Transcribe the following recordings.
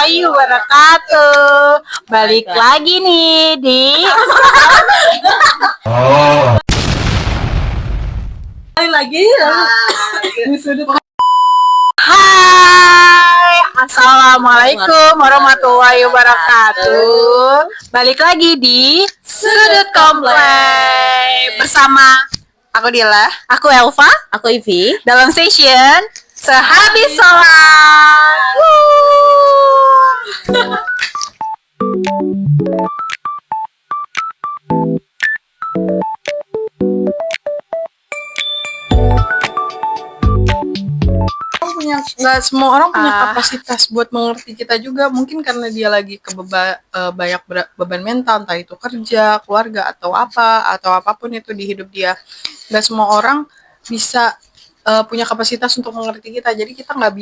warahmatullahi wabarakatuh. Balik lagi nih di lagi di sudut. Hai, assalamualaikum warahmatullahi wabarakatuh. Balik lagi di Sudut Komplek bersama aku Dila, aku Elva, Aku Ivi. dalam session sehabis sholat. Nggak semua orang punya kapasitas buat mengerti kita juga, mungkin karena dia lagi banyak beban mental, entah itu kerja, keluarga, atau apapun itu di hidup dia. Nggak semua orang bisa punya kapasitas untuk mengerti kita, jadi kita nggak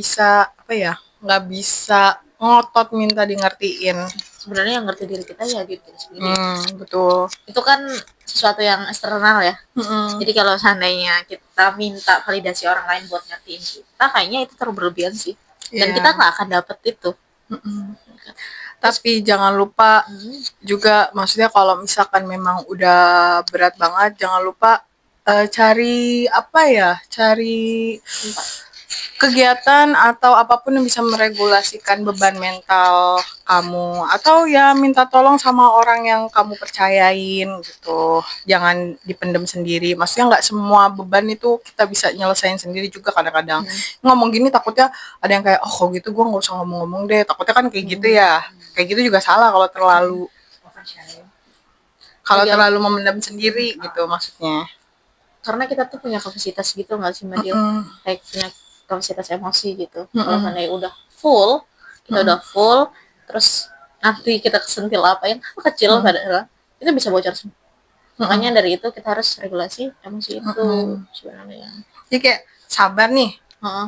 bisa ngotot minta di ngertiin. Sebenarnya yang ngerti diri kita ya gitu sendiri. Betul. Itu kan sesuatu yang eksternal ya. Jadi kalau seandainya kita minta validasi orang lain buat ngertiin kita, kayaknya itu terlalu berlebihan sih. Dan kita nggak akan dapet itu. Tapi jangan lupa juga, maksudnya kalau misalkan memang udah berat banget, jangan lupa cari kegiatan atau apapun yang bisa meregulasikan beban mental kamu, atau ya minta tolong sama orang yang kamu percayain gitu. Jangan dipendam sendiri, maksudnya nggak semua beban itu kita bisa nyelesain sendiri juga. Kadang-kadang ngomong gini takutnya ada yang kayak, oh kok gitu gue nggak usah ngomong-ngomong deh, takutnya kan kayak gitu ya. Kayak gitu juga salah kalau terlalu memendam sendiri gitu maksudnya. Karena kita tuh punya kapasitas gitu nggak sih Mbak Dil? Kayak punya kapasitas emosi gitu. Kalau seandainya udah full, terus nanti kita kesentil apa yang kecil padahal itu bisa bocor semua. Makanya dari itu kita harus regulasi emosi itu sebenarnya. Jadi kayak sabar nih.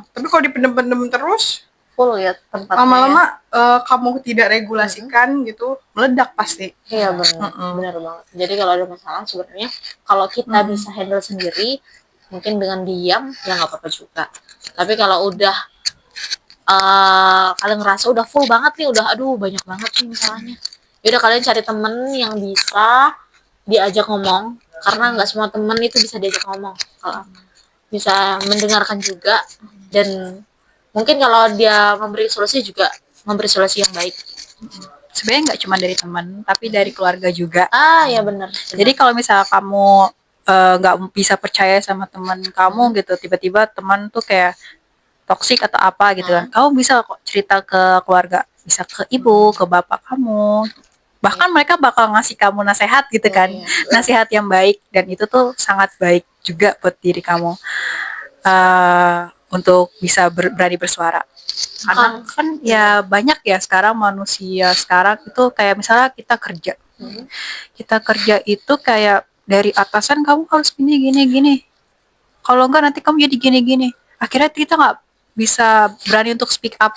Tapi kalau dipendem-pendem terus, full ya tempatnya. Lama-lama kamu tidak regulasikan gitu, meledak pasti. Iya benar banget. Jadi kalau ada masalah sebenarnya kalau kita bisa handle sendiri, mungkin dengan diam ya nggak apa-apa juga. Tapi kalau udah kalian ngerasa udah full banget nih, udah aduh banyak banget nih masalahnya, ya udah kalian cari temen yang bisa diajak ngomong, karena nggak semua temen itu bisa diajak ngomong, kalau bisa mendengarkan juga, dan mungkin kalau dia memberi solusi juga memberi solusi yang baik. Sebenarnya nggak cuma dari teman, tapi dari keluarga juga. Ya benar. Jadi kalau misalnya kamu nggak bisa percaya sama teman kamu gitu, tiba-tiba teman tuh kayak toksik atau apa gitu kan, kamu bisa kok cerita ke keluarga, bisa ke ibu, ke bapak kamu, bahkan mereka bakal ngasih kamu nasihat gitu kan. Nasihat yang baik, dan itu tuh sangat baik juga buat diri kamu untuk bisa berani bersuara. Karena kan ya banyak ya sekarang manusia sekarang itu kayak misalnya kita kerja itu kayak dari atasan kamu harus gini, kalau enggak nanti kamu jadi gini, akhirnya kita nggak bisa berani untuk speak up.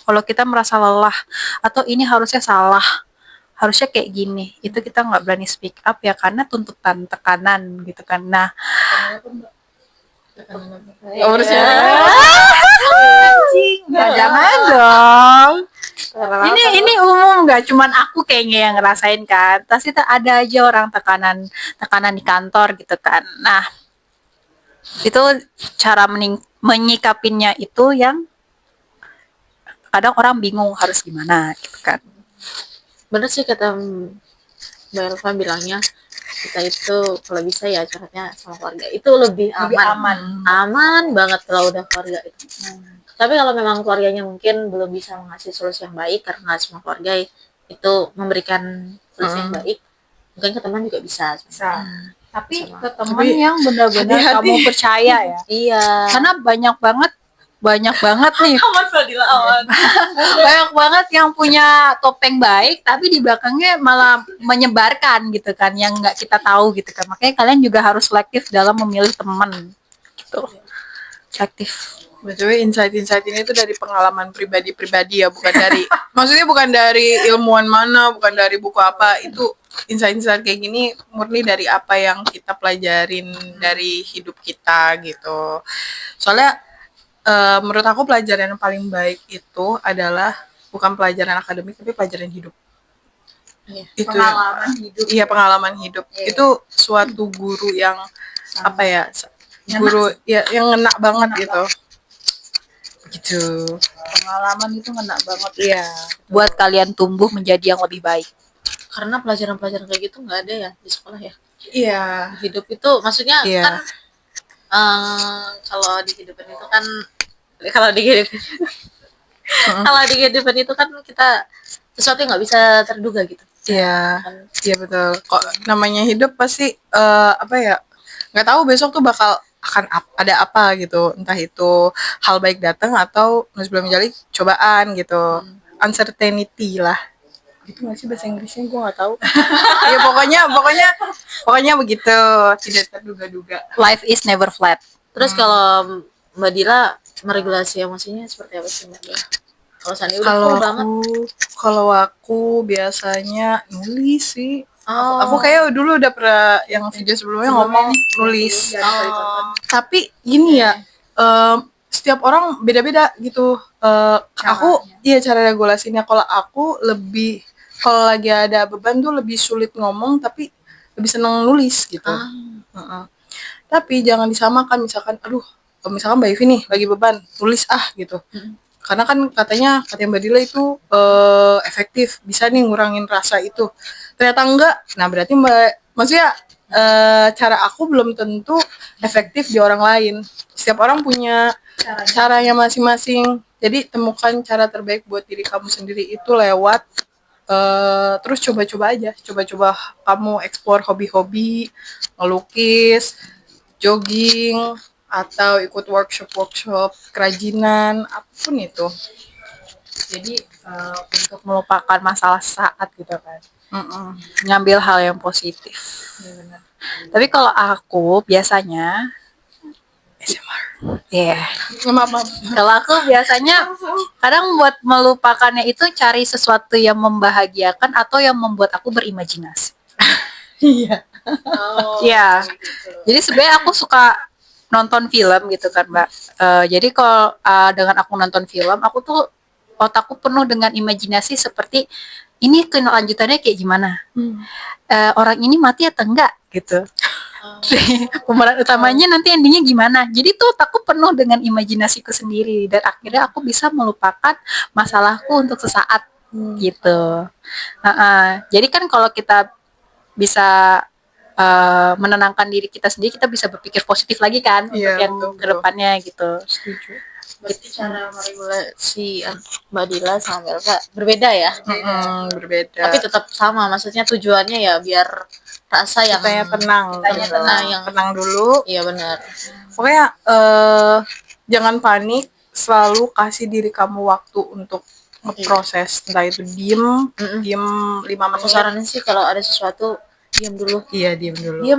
Kalau kita merasa lelah atau ini harusnya salah, harusnya kayak gini, itu kita nggak berani speak up ya, karena tuntutan tekanan gitu kan. Nah, jangan dong. Ini umum, nggak cuman aku kayaknya yang ngerasain kan. Pasti ada aja orang tekanan di kantor gitu kan. Nah, itu cara menyikapinnya itu yang kadang orang bingung harus gimana gitu kan. Bener sih kata Mbak Elva bilangnya, kita itu kalau bisa ya caranya sama keluarga itu lebih aman banget kalau udah keluarga itu. Tapi kalau memang keluarganya mungkin belum bisa mengasih solusi yang baik, karena semua keluarga itu memberikan solusi yang baik, mungkin ke teman juga bisa. Tapi ke teman yang benar-benar kamu percaya ya. Iya. Karena banyak banget nih. Banyak banget yang punya topeng baik, tapi di belakangnya malah menyebarkan gitu kan, yang nggak kita tahu gitu kan. Makanya kalian juga harus selektif dalam memilih teman gitu. Selektif. Betul, insight ini itu dari pengalaman pribadi ya, bukan dari maksudnya bukan dari ilmuwan mana, bukan dari buku apa. Itu insight kayak gini murni dari apa yang kita pelajarin dari hidup kita gitu. Soalnya menurut aku pelajaran yang paling baik itu adalah bukan pelajaran akademik tapi pelajaran hidup. Iya. Itu Pengalaman hidup. Iya, pengalaman hidup. Iya. Itu suatu guru yang apa ya? Ngena Guru ya yang ngena banget Ngena gitu. Gitu. Pengalaman itu ngena banget. Iya. Buat kalian tumbuh menjadi yang lebih baik. Karena pelajaran-pelajaran kayak gitu nggak ada ya di sekolah ya. Iya. Hidup itu maksudnya Iya. kan kalau di kehidupan itu kan kalau di kehidupan kalau di kehidupan itu kan kita sesuatu yang nggak bisa terduga gitu. Iya. Kan Iya betul. Kok namanya hidup pasti apa ya? Nggak tahu besok tuh bakal akan ada apa gitu. Entah itu hal baik datang atau sebelum menjadi cobaan gitu. Uncertainty lah. Itu nggak sih bahasa Inggrisnya, gue nggak tahu. Ya pokoknya begitu, tidak terduga-duga. Life is never flat. terus kalau Mbak Dila meregulasi emosinya seperti apa sih Mbak Dila? Kalau Sani udah Kalau full banget. aku biasanya nulis sih. Oh. Aku kayak dulu udah pernah yang video sebelumnya ngomong nulis. Oh. Tapi gini ya, setiap orang beda-beda gitu. Aku cara regulasinya. Kalau aku lebih kalau lagi ada beban tuh lebih sulit ngomong tapi lebih seneng nulis gitu. Tapi jangan disamakan, misalkan misalkan Mbak Ivi nih lagi beban tulis gitu. Karena kan katanya Mbak Dila itu efektif, bisa nih ngurangin rasa itu. Ternyata enggak. Nah berarti maksudnya cara aku belum tentu efektif di orang lain. Setiap orang punya caranya masing-masing. Jadi temukan cara terbaik buat diri kamu sendiri itu lewat terus coba-coba aja. Coba-coba kamu explore hobi-hobi, ngelukis, jogging, atau ikut workshop kerajinan, apapun itu. Jadi untuk melupakan masalah saat gitu kan. Ngambil hal yang positif. Benar. Tapi kalau aku biasanya Maaf. kalau aku biasanya kadang buat melupakannya itu cari sesuatu yang membahagiakan atau yang membuat aku berimajinasi. Iya. Iya. Jadi sebenarnya aku suka nonton film gitu kan, Mbak. Jadi kalau dengan aku nonton film, aku tuh otakku penuh dengan imajinasi seperti ini kelanjutannya kayak gimana. Orang ini mati atau enggak gitu. Pemeran utamanya nanti endingnya gimana. Jadi tuh otakku penuh dengan imajinasiku sendiri dan akhirnya aku bisa melupakan masalahku untuk sesaat gitu. Jadi kan kalau kita bisa menenangkan diri kita sendiri, kita bisa berpikir positif lagi kan untuk yang kedepannya gitu. Setuju. Berarti cara meregulasi Mbak Dila sama Mbak Elva berbeda ya? Berbeda. Tapi tetap sama, maksudnya tujuannya ya biar rasa yang tenang, yang tenang dulu. Iya benar. Pokoknya jangan panik, selalu kasih diri kamu waktu untuk ngeproses, entah itu diem 5 menit. Aku saranin sih kalau ada sesuatu diam dulu. Iya, diam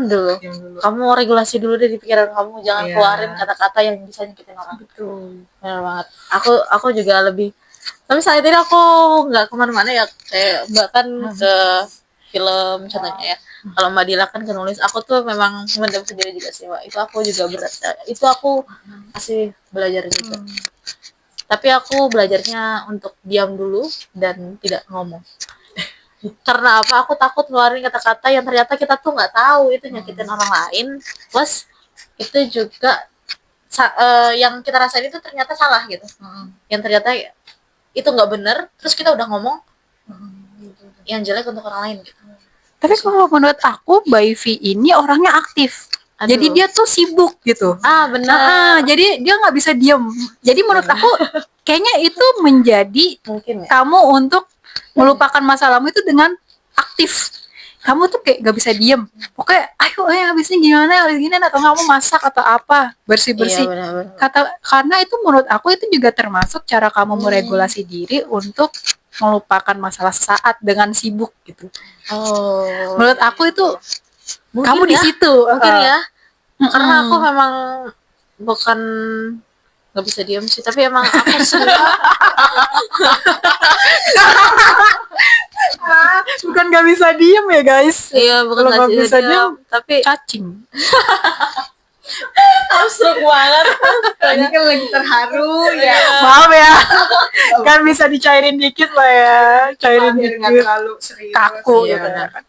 dulu. Kamu regulasi dulu deh di pikiran kamu, jangan keluarin kata-kata yang bisa nyakitin orang. Betul. Benar banget. Aku juga lebih. Tapi saat ini aku nggak kemana-mana ya, kayak Mbak kan ke film contohnya ya. Kalau Mbak Dila kan ke nulis, aku tuh memang mendem sendiri juga sih Mbak. Itu aku juga berat. Itu aku masih belajar juga. Tapi aku belajarnya untuk diam dulu dan tidak ngomong. Karena apa? Aku takut ngeluarin kata-kata yang ternyata kita tuh nggak tahu itu nyakitin orang lain. Plus itu juga yang kita rasain itu ternyata salah gitu. Yang ternyata itu nggak benar. Terus kita udah ngomong yang jelek untuk orang lain gitu. Tapi kalau menurut aku Mbak Ivi ini orangnya aktif. Aduh. Jadi dia tuh sibuk gitu. Benar. Jadi dia nggak bisa diem. Jadi menurut aku kayaknya itu menjadi mungkin ya. Kamu untuk melupakan masalahmu itu dengan aktif. Kamu tuh kayak gak bisa diem. Pokoknya ayo habisnya gimana atau kamu masak atau apa, bersih-bersih. Iya, karena itu menurut aku itu juga termasuk cara kamu meregulasi diri untuk melupakan masalah sesaat dengan sibuk gitu. Menurut aku itu mungkin kamu ya, di situ. Mungkin ya. Karena aku memang bukan nggak bisa diam sih, tapi emang aku bukan nggak bisa diem ya guys. Iya, bukan nggak bisa diem tapi cacing. abstrak banget. Ini kan lagi terharu ya. Maaf ya. Kan bisa dicairin dikit lah ya. Cairin Biar nggak dikit. terlalu serius. Kaku Iya, gitu benar. kan.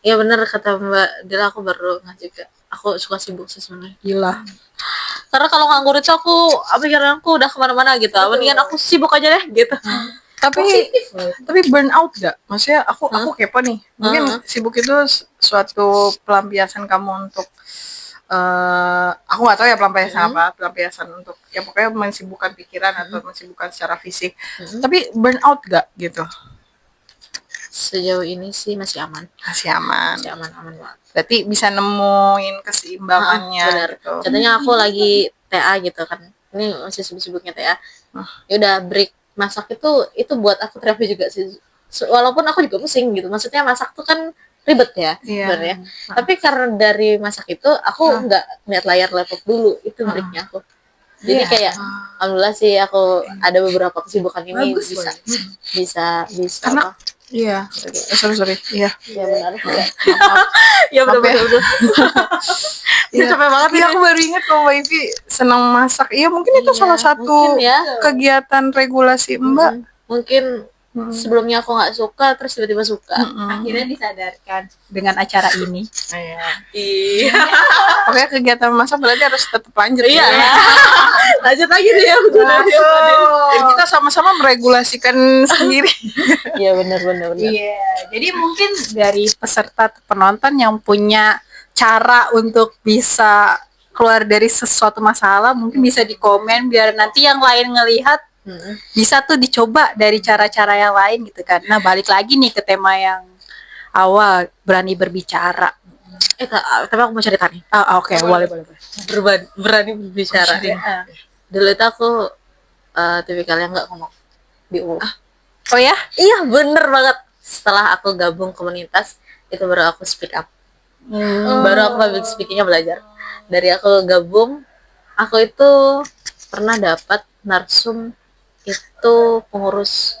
Iya bener kata Mbak Dila, aku baru nggak juga. Aku suka sibuk sih sebenarnya. Gila. Karena kalau nganggur itu aku pikiranku udah kemana-mana gitu. Mendingan aku sibuk aja deh gitu. Tapi burn out gak? Maksudnya aku kepo nih. Mungkin sibuk itu suatu pelampiasan kamu untuk aku nggak tahu ya pelampiasan apa, pelampiasan untuk ya pokoknya mensibukkan pikiran atau mensibukkan secara fisik. Tapi burn out gak gitu? Sejauh ini sih masih aman. Masih aman. Masih aman banget. Berarti bisa nemuin keseimbangannya. Benar. Gitu. Contohnya aku lagi TA gitu kan. Ini masih sibuk-sibuknya TA. Ya udah break masak itu buat aku terapi juga sih. Walaupun aku juga pusing gitu. Maksudnya masak tuh kan ribet ya sebenarnya. Tapi karena dari masak itu aku nggak ngeliat layar laptop dulu. Itu breaknya aku. Jadi kayak alhamdulillah sih aku ada beberapa kesibukan ini. Bagus, bisa karena apa? iya. Sorry. Iya. Ya benar. Ya benar. Iya, capek banget ya. Aku baru ingat kalau Mbak Ivi senang masak. Iya, mungkin itu salah satu mungkin ya. kegiatan regulasi Mbak. Mungkin sebelumnya aku nggak suka, terus tiba-tiba suka. Akhirnya disadarkan dengan acara ini. Iya. Pokoknya kegiatan masak berarti harus tetap lanjut. Iya. Ya. Lanjut lagi deh ya. Dan kita sama-sama meregulasikan sendiri. Iya benar. Iya, jadi mungkin dari peserta atau penonton yang punya cara untuk bisa keluar dari sesuatu masalah, mungkin bisa di komen biar nanti yang lain ngelihat bisa tuh dicoba dari cara-cara yang lain gitu kan. Nah balik lagi nih ke tema yang awal, berani berbicara. Tapi aku mau cerita nih. Oke, boleh. Berani berbicara. Dulu itu aku tipikal yang nggak ngomong di umum. Oh ya? Iya bener banget. Setelah aku gabung komunitas itu baru aku speak up. Baru aku public speakingnya belajar. Dari aku gabung, aku itu pernah dapat narsum itu pengurus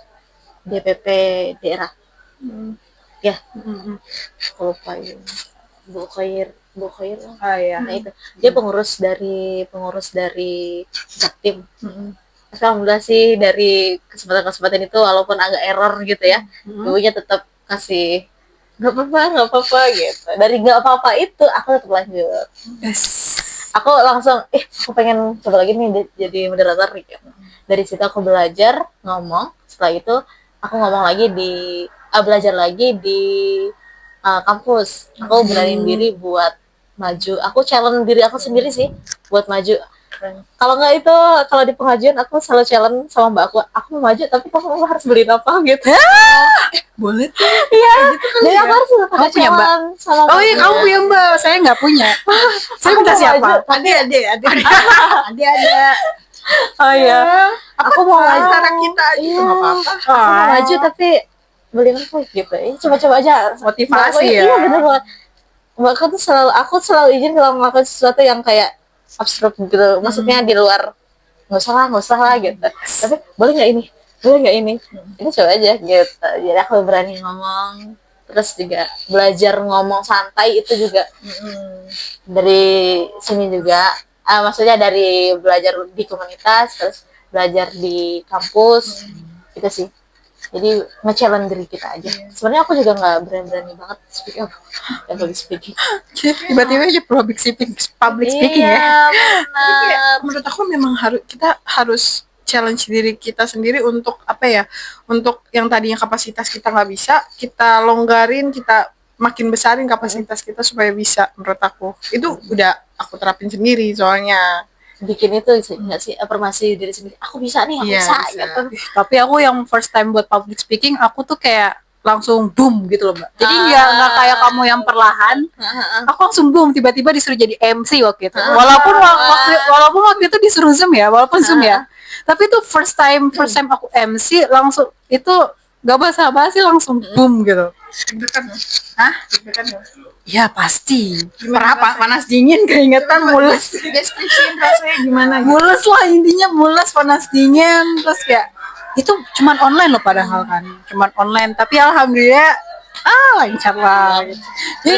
DPP daerah. Ya, aku lupa ya. Bu Khair. Iya. Nah itu dia pengurus dari Jaktim. Alhamdulillah sih dari kesempatan itu walaupun agak error gitu ya, ibunya tetap kasih nggak apa-apa gitu. Dari nggak apa-apa itu aku tetap lanjut. Aku langsung aku pengen coba lagi nih jadi moderator gitu. Dari situ aku belajar ngomong. Setelah itu aku ngomong lagi belajar lagi di kampus. Aku beraniin diri buat maju. Aku challenge diri aku sendiri sih buat maju. Kalau nggak itu, kalau di pengajian aku selalu challenge sama mbak aku mau maju tapi kamu harus beliin apa gitu. Boleh tuh. Iya. Jadi aku harus pakai punya mbak? challenge sama Oh iya, kamu punya mbak, saya nggak punya. Saya minta siapa? Ada. Oh iya. Aku mau maju. Antara kita aja nggak apa-apa. Aku mau maju tapi beliin apa gitu. Coba-coba aja. Motivasi ya. Iya bener banget. Mbak aku selalu izin kalau melakukan sesuatu yang kayak abstrak gitu, maksudnya di luar nggak usah lah gitu, tapi boleh nggak ini coba aja gitu. Jadi aku berani ngomong, terus juga belajar ngomong santai itu juga dari sini juga, maksudnya dari belajar di komunitas terus belajar di kampus gitu sih. Jadi nge-challenge diri kita aja. Sebenarnya aku juga nggak berani banget speak up dan public speaking. Tiba-tiba aja public speaking ya. Benar. Menurut aku memang kita harus challenge diri kita sendiri untuk apa ya? Untuk yang tadinya kapasitas kita nggak bisa, kita longgarin, kita makin besarin kapasitas kita supaya bisa. Menurut aku itu udah aku terapin sendiri soalnya. Bikin itu sih nggak sih, afirmasi diri sendiri, aku bisa nih, aku bisa gitu. Tapi aku yang first time buat public speaking, aku tuh kayak langsung boom gitu loh mbak. Jadi nggak kayak kamu yang perlahan. Aku langsung boom, tiba-tiba disuruh jadi MC waktu itu. Walaupun waktu itu disuruh Zoom ya, Tapi itu first time aku MC langsung itu gak basa-basi langsung boom gitu. Hah? Ya pasti. Apa? Panas dingin, keingetan, mules. Deskripsiin rasanya gimana? Mules lah intinya, mules, panas dingin, terus kayak itu cuman online loh padahal kan, cuman online. Tapi alhamdulillah lancar lah. Jadi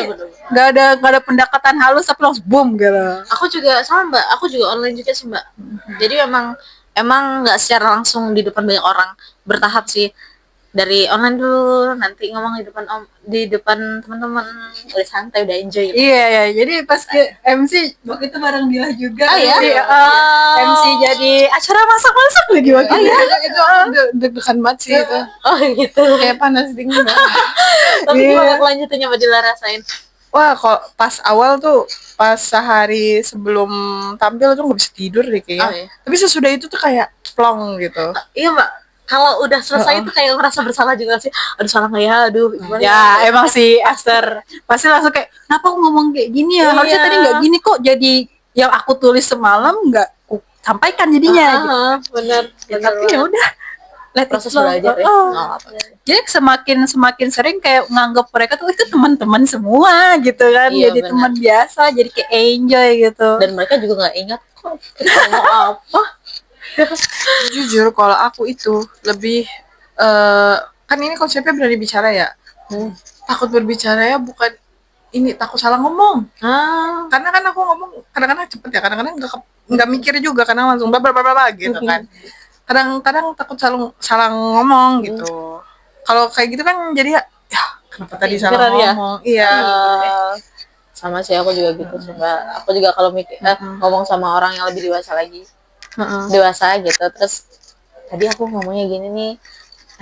nggak ada pendekatan halus tapi langsung boom gitu. Aku juga sama Mbak, aku juga online juga sih Mbak. Jadi emang nggak secara langsung di depan banyak orang, bertahap sih. Dari online dulu, nanti ngomong di depan teman-teman, udah santai, udah enjoy. Iya ya, jadi pas ke MC waktu itu bareng Dila juga. Oh iya? MC jadi acara masak-masak lagi waktu Oh itu. iya, itu aku deg-degan banget sih itu. Oh gitu. Kayak panas dingin banget. Tapi Iya. gimana kelanjutannya Mbak Dila rasain? Wah, kok pas awal tuh, pas sehari sebelum tampil tuh nggak bisa tidur deh kayaknya. Oh, iya. Tapi sesudah itu tuh kayak plong gitu. Iya Mbak, kalau udah selesai itu kayak merasa bersalah juga sih. Aduh salah nggak ya? Aduh gimana Ya emang sih after pasti langsung kayak kenapa aku ngomong kayak gini ya, harusnya Iya. tadi nggak gini kok, jadi yang aku tulis semalam nggak aku sampaikan jadinya gitu. Bener. Ya, tapi ya udah let it Proses flow. belajar ya. Oh. Nggak apa-apa. Jadi semakin sering kayak nganggap mereka tuh itu teman-teman semua gitu kan. Iya, Jadi benar. teman biasa, jadi kayak enjoy gitu. Dan mereka juga nggak ingat kok kita mau apa. Jujur kalau aku itu lebih kan ini konsepnya berani bicara ya. Takut berbicara ya, bukan ini takut salah ngomong. Karena kan aku ngomong kadang-kadang cepet ya, kadang-kadang nggak mikir juga, karena langsung bla bla bla bla gitu kan. Kadang-kadang takut salah ngomong gitu. Kalau kayak gitu kan jadi ya kenapa tadi salah Pikiran ya? ngomong? Iya. Sama sih aku juga gitu sih Mbak. Aku juga kalau mikir ngomong sama orang yang lebih dewasa lagi, dewasa gitu, terus tadi aku ngomongnya gini nih,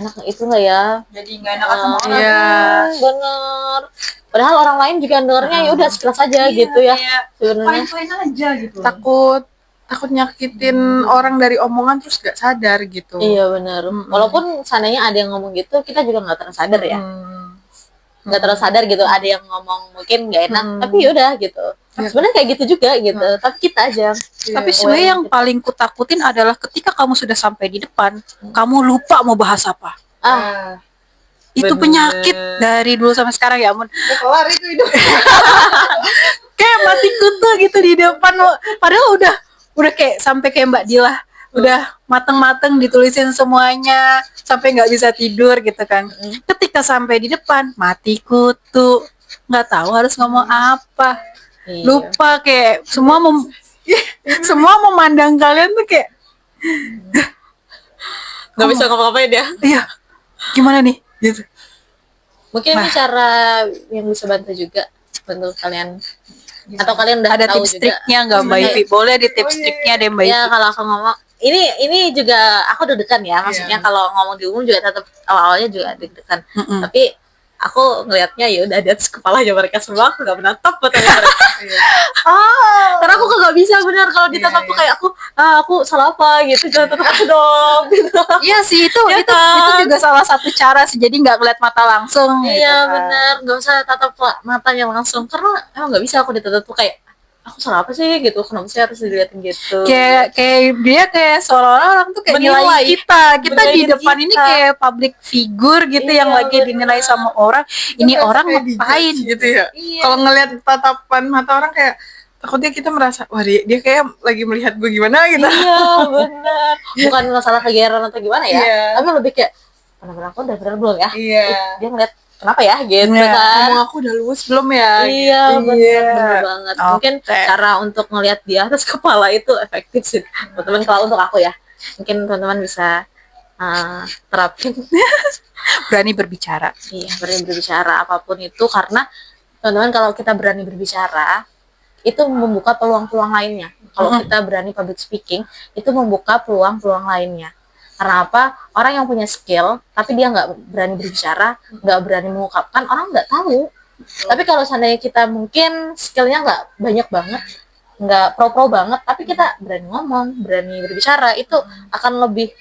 enak itu nggak ya? Jadi nggak enak sama orang. Iya. Bener. Padahal orang lain juga dengernya ya udah sekilas aja gitu ya. Sebenarnya. Fine-fine aja gitu. Takut nyakitin orang dari omongan terus gak sadar gitu. Iya benar. Walaupun seandainya ada yang ngomong gitu, kita juga nggak tersadar ya. Nggak terus sadar gitu, ada yang ngomong mungkin nggak enak, tapi yaudah gitu. Sebenarnya kayak gitu juga gitu, tapi kita aja. Tapi sebenarnya yang paling kutakutin adalah ketika kamu sudah sampai di depan, kamu lupa mau bahas apa. Itu Bener. penyakit dari dulu sampai sekarang ya ampun. Kelar itu hidup. Kayak mati kutu gitu di depan, padahal udah kayak sampai kayak Mbak Dila, udah mateng-mateng ditulisin semuanya sampai nggak bisa tidur gitu kan. Ketika sampai di depan mati kutu, nggak tahu harus ngomong apa. Iya. Lupa kayak semua memandang kalian tuh kayak Nggak bisa ngapa-ngapain ya. iya gimana nih gitu. Mungkin ini cara yang bisa bantu juga untuk kalian, atau kalian udah Ada tahu tips juga. triknya nggak Mbak Ivi? Boleh di tips triknya deh Mbak Ivi. Ya kalau aku ngomong ini juga aku deg-degan ya, maksudnya kalau ngomong di umum juga tetap awal-awalnya juga deg-degan. Tapi aku ngelihatnya ya udah di atas kepalanya mereka semua, aku nggak pernah top buat mereka. Karena aku nggak bisa benar kalau ditatap tuh kayak aku salah apa gitu, jangan tatap aku dong gitu. Iya sih itu Ya itu kan? juga salah satu cara sih, jadi nggak ngeliat mata langsung. gitu Iya kan. benar, nggak usah tatap matanya langsung, karena emang nggak bisa aku ditatap tuh kayak aku salah apa sih gitu, kenapa sih harus dilihatin gitu. Kayak dia kayak seolah-olah orang tuh kayak Menilai. nilai kita di Menilai depan kita. ini kayak public figure gitu Iya, yang lagi dinilai sama orang. Ini orang Kayak ngapain dijudge gitu ya. Iya. Kalau ngelihat tatapan mata orang kayak takutnya kita merasa wah dia kayak lagi melihat gue gimana gitu. Iya benar, bukan masalah kegeeran atau gimana ya, Iya. tapi lebih kayak benar-benar aku udah benar belum ya. Iya. Dia ngeliat kenapa ya gitu Iya. kan. Ngomong aku udah luwes belum ya? Iya gitu. benar banget. Oke. Mungkin cara untuk ngelihat di atas kepala itu efektif sih teman-teman. Kalau untuk aku ya, mungkin teman-teman bisa terapin. berani berbicara. Iya, berani berbicara apapun itu, karena teman-teman kalau kita berani berbicara itu membuka peluang-peluang lainnya. Kalau kita berani public speaking itu membuka peluang-peluang lainnya. Karena apa? Orang yang punya skill tapi dia nggak berani berbicara, nggak berani mengungkapkan, orang nggak tahu. Tapi kalau seandainya kita mungkin skillnya nggak banyak banget, nggak pro banget, tapi kita berani ngomong, berani berbicara, itu akan lebih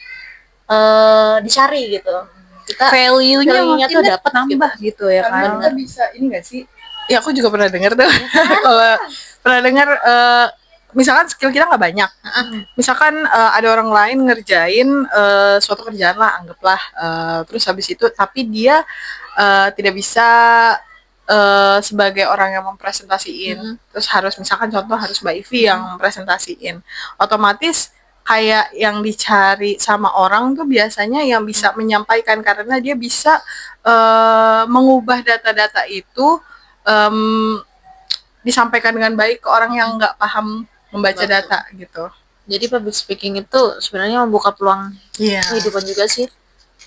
dicari gitu. Kita Value-nya value-nya mungkin tuh dapat nambah gitu ya Karena kan. kita bisa ini gak sih? Ya aku juga pernah dengar tuh. Kalau pernah dengar misalkan skill kita nggak banyak. Misalkan ada orang lain ngerjain suatu kerjaan lah, anggaplah terus habis itu tapi dia tidak bisa sebagai orang yang mempresentasiin. Terus harus misalkan contoh harus Mbak Ivi yang presentasiin. Otomatis kayak yang dicari sama orang tuh biasanya yang bisa menyampaikan, karena dia bisa mengubah data-data itu em, disampaikan dengan baik ke orang yang nggak paham membaca Betul. data gitu. Jadi public speaking itu sebenarnya membuka peluang Iya. kehidupan juga sih.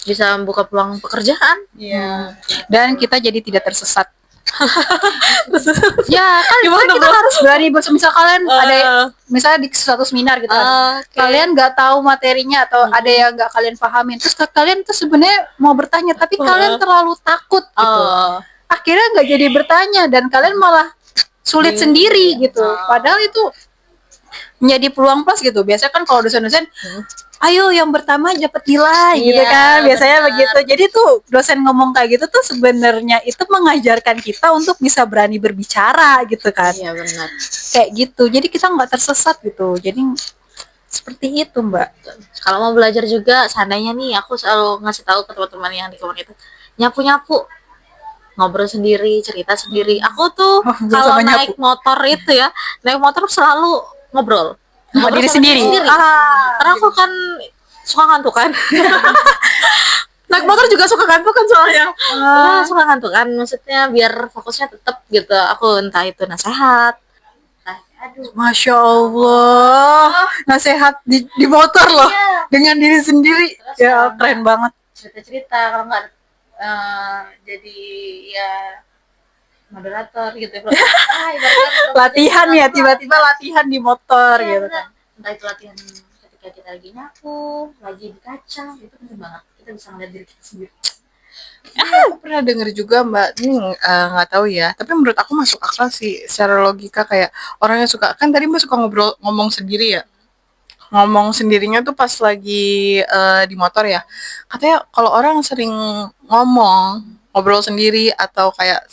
Bisa membuka peluang pekerjaan. Iya. Dan kita jadi tidak tersesat. Ya kan, Gimana, kita Bro? harus berani. Misal kalian ada misalnya di suatu seminar gitu kan, Oke. kalian nggak tahu materinya atau ada yang nggak kalian pahamin, terus kalian tuh sebenarnya mau bertanya tapi kalian terlalu takut gitu, akhirnya nggak jadi bertanya dan kalian malah sulit sendiri gitu. Padahal itu menjadi peluang plus gitu. Biasanya kan kalau dosen-dosen, ayo yang pertama dapat nilai gitu Iya, kan, biasanya benar. begitu. Jadi tuh dosen ngomong kayak gitu tuh sebenarnya itu mengajarkan kita untuk bisa berani berbicara gitu kan, Iya benar. kayak gitu. Jadi kita nggak tersesat gitu. Jadi seperti itu, Mbak. Kalau mau belajar juga, seandainya nih aku selalu ngasih tahu ke teman-teman yang di komunitas, nyapu-nyapu, ngobrol sendiri, cerita sendiri. Aku tuh Ngobrol kalau sama naik nyapu. motor itu ya, naik motor selalu ngobrol. Sama diri sama sendiri. Karena aku kan suka ngantuk kan. Naik motor juga suka ngantuk kan soalnya. Suka ngantuk kan, maksudnya biar fokusnya tetap gitu. Aku entah itu nasihat. Masya Allah, nasihat di motor loh, dengan diri sendiri. Terus Ya sama keren banget. cerita-cerita, kalau nggak jadi ya moderator gitu. Ibaratkan Latihan ya, tiba-tiba latihan di motor Iya, gitu benar. kan. Entah itu latihan ketika kita lagi nyapu, lagi di kaca, itu penting banget. Kita bisa ngeliat diri kita sendiri. Aku pernah denger juga Mbak, ini nggak tahu ya, tapi menurut aku masuk akal sih secara logika. Kayak orang yang suka, kan tadi Mbak suka ngomong sendiri ya, ngomong sendirinya tuh pas lagi di motor ya. Katanya kalau orang sering ngobrol sendiri atau kayak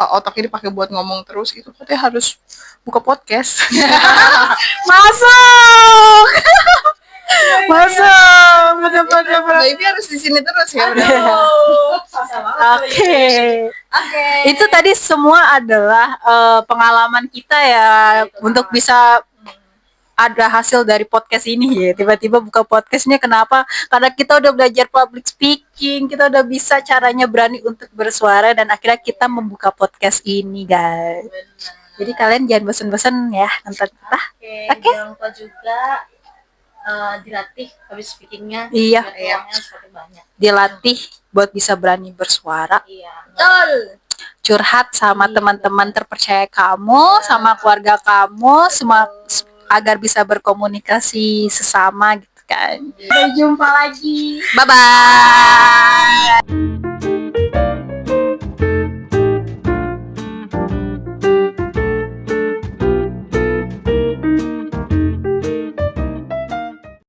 otak ini pakai buat ngomong terus, itu katanya harus buka podcast. Masuk. Masuk. Bener-bener. Mbak Ivi harus di sini terus ya. Oke. Itu tadi semua adalah pengalaman kita ya untuk bisa ada hasil dari podcast ini ya. Tiba-tiba buka podcastnya, kenapa? Karena kita udah belajar public speaking, kita udah bisa caranya berani untuk bersuara, dan akhirnya kita membuka podcast ini, guys. Jadi kalian jangan bosan-bosan ya nonton kita. Oke. Jangan lupa juga dilatih public speakingnya. Iya. Biar peluangnya semakin banyak. Dilatih buat bisa berani bersuara. Iya. Curhat sama teman-teman terpercaya kamu, sama keluarga kamu, agar bisa berkomunikasi sesama gitu kan. Sampai jumpa lagi. Bye bye.